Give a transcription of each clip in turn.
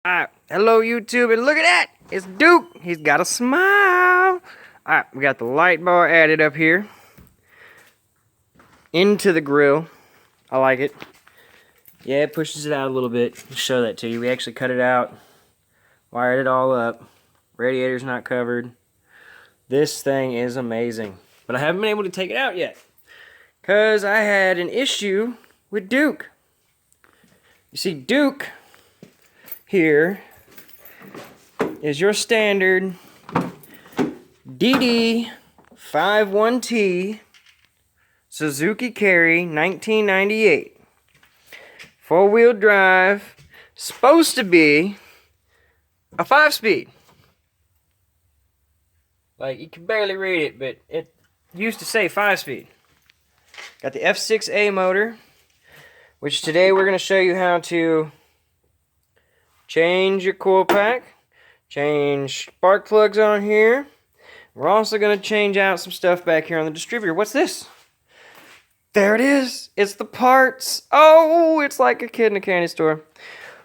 Alright, hello YouTube, and look at that! It's Duke! He's got a smile! Alright, we got the light bar added up here. Into the grill. I like it. Yeah, it pushes it out a little bit. I'll show that to you. We actually cut it out. Wired it all up. Radiator's not covered. This thing is amazing. But I haven't been able to take it out yet. Because I had an issue with Duke. You see, Duke here is your standard DD51T Suzuki Carry 1998. Four-wheel drive, supposed to be a 5-speed. Like, you can barely read it, but it used to say 5-speed. Got the F6A motor, which today we're going to show you how to change your coil pack, change spark plugs on here. We're also going to change out some stuff back here on the distributor. What's this? There it is. It's the parts. Oh, it's like a kid in a candy store.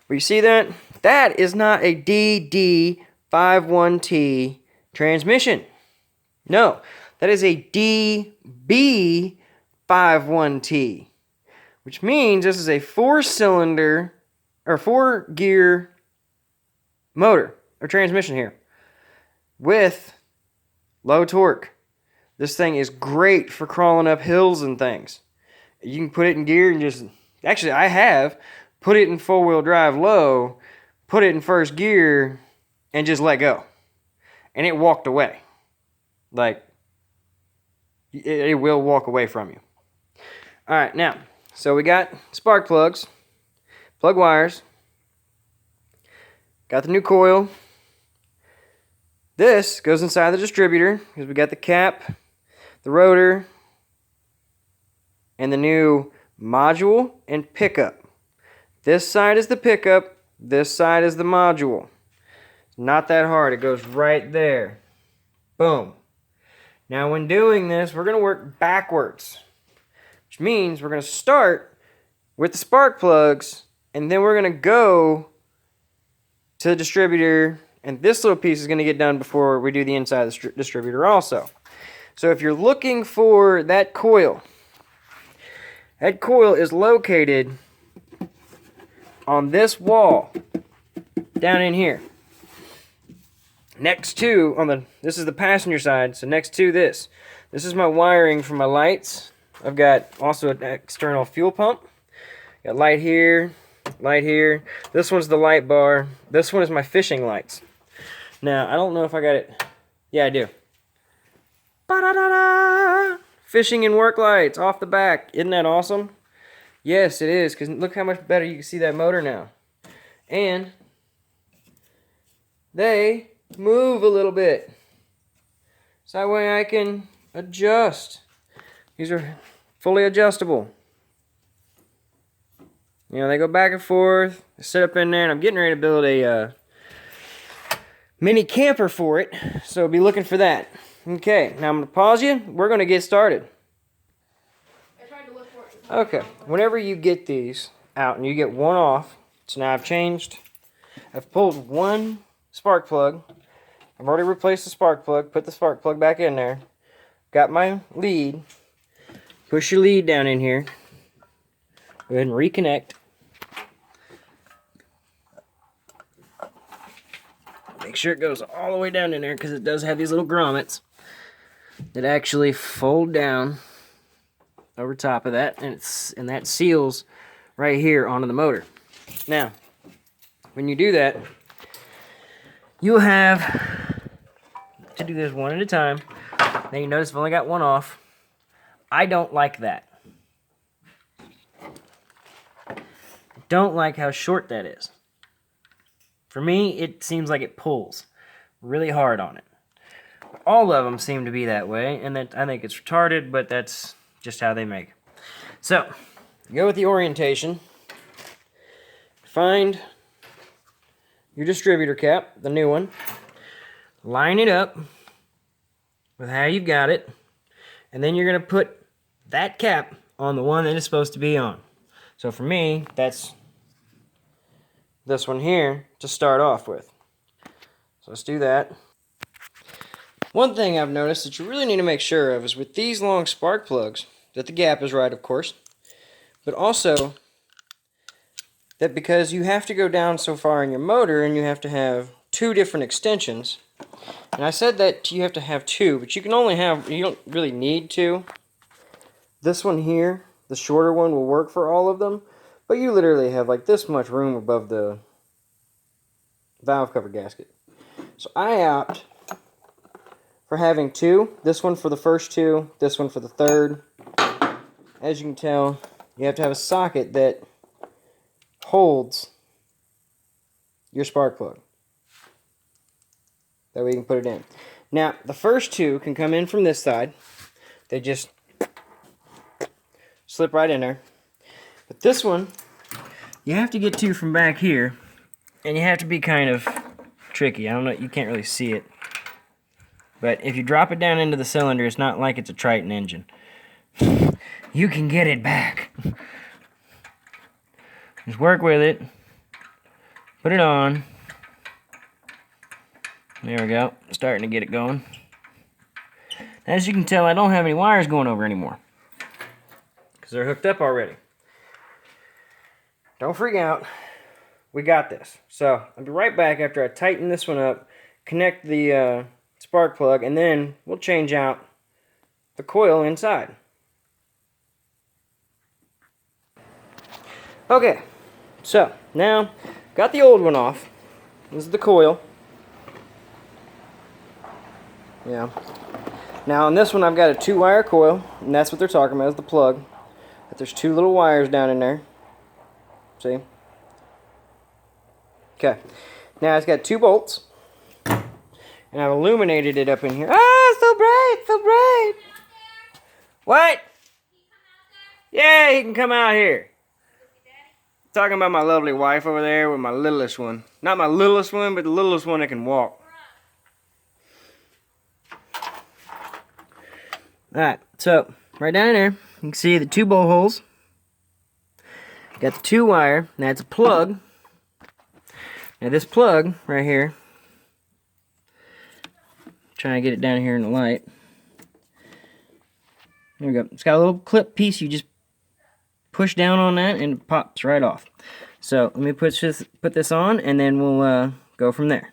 Well, you see that? That is not a DD51T transmission. No, that is a DB51T, which means this is a 4-cylinder or 4-gear motor or transmission here with low torque. This thing is great for crawling up hills and things. You can put it in gear and just... Actually, I have put it in 4-wheel drive low, put it in first gear, and just let go. And it walked away. Like, it will walk away from you. Alright, now, so we got spark plugs, plug wires, got the new coil. This goes inside the distributor because we got the cap, the rotor, and the new module and pickup. This side is the pickup, this side is the module. It's not that hard, it goes right there. Boom. Now when doing this, we're going to work backwards, which means we're going to start with the spark plugs, and then we're going to go to the distributor, and this little piece is going to get done before we do the inside of the distributor also. So if you're looking for that coil is located on this wall down in here. Next to, this is the passenger side, so next to this. This is my wiring for my lights. I've got also an external fuel pump. Got light here, light here. This one's the light bar. This one is my fishing lights. Now, I don't know if I got it. Yeah, I do. Ba-da-da-da! Fishing and work lights off the back. Isn't that awesome? Yes, it is, because look how much better you can see that motor now. And they move a little bit. So that way I can adjust. These are fully adjustable. You know, they go back and forth. They sit up in there, and I'm getting ready to build a mini camper for it. So be looking for that. Okay, now I'm going to pause you. We're going to get started. Okay, whenever you get these out and you get one off, so now I've pulled one spark plug. I've already replaced the spark plug, put the spark plug back in there. Got my lead. Push your lead down in here. Go ahead and reconnect. Make sure it goes all the way down in there because it does have these little grommets that actually fold down over top of that, and that seals right here onto the motor. Now, when you do that, you'll have to do this one at a time. Now you notice I've only got one off. I don't like that. Don't like how short that is. For me, it seems like it pulls really hard on it. All of them seem to be that way, and I think it's retarded, but that's just how they make it. So, go with the orientation. Find your distributor cap, the new one. Line it up with how you've got it, and then you're going to put that cap on the one that it's supposed to be on. So for me, that's this one here to start off with. So let's do that. One thing I've noticed that you really need to make sure of is with these long spark plugs, that the gap is right, of course, but also that because you have to go down so far in your motor and you have to have 2 different extensions, and I said that you have to have 2, but you can only have, you don't really need 2. This one here, the shorter one, will work for all of them, but you literally have like this much room above the valve cover gasket. So I opt for having 2, this one for the first 2, this one for the third. As you can tell, you have to have a socket that holds your spark plug. That way you can put it in. Now, the first 2 can come in from this side. They just slip right in there. But this one, you have to get to from back here, and you have to be kind of tricky. I don't know, you can't really see it. But if you drop it down into the cylinder, it's not like it's a Triton engine. You can get it back. Just work with it. Put it on. There we go. Starting to get it going. As you can tell, I don't have any wires going over anymore, because they're hooked up already. Don't freak out. We got this. So, I'll be right back after I tighten this one up, connect the spark plug, and then we'll change out the coil inside. Okay, so now got the old one off. This is the coil. Yeah. Now on this one I've got a 2-wire coil, and that's what they're talking about, is the plug. But there's 2 little wires down in there. See? Okay. Now it's got 2 bolts. And I've illuminated it up in here. Ah, so bright, so bright. What? Yeah, he can come out here. Talking about my lovely wife over there with my littlest one. Not my littlest one, but the littlest one that can walk. Alright, so right down in there, you can see the 2 bolt holes. Got the 2-wire. Now it's a plug. Now this plug right here, trying to get it down here in the light. There we go. It's got a little clip piece. You just push down on that and it pops right off. So let me put this on, and then we'll go from there.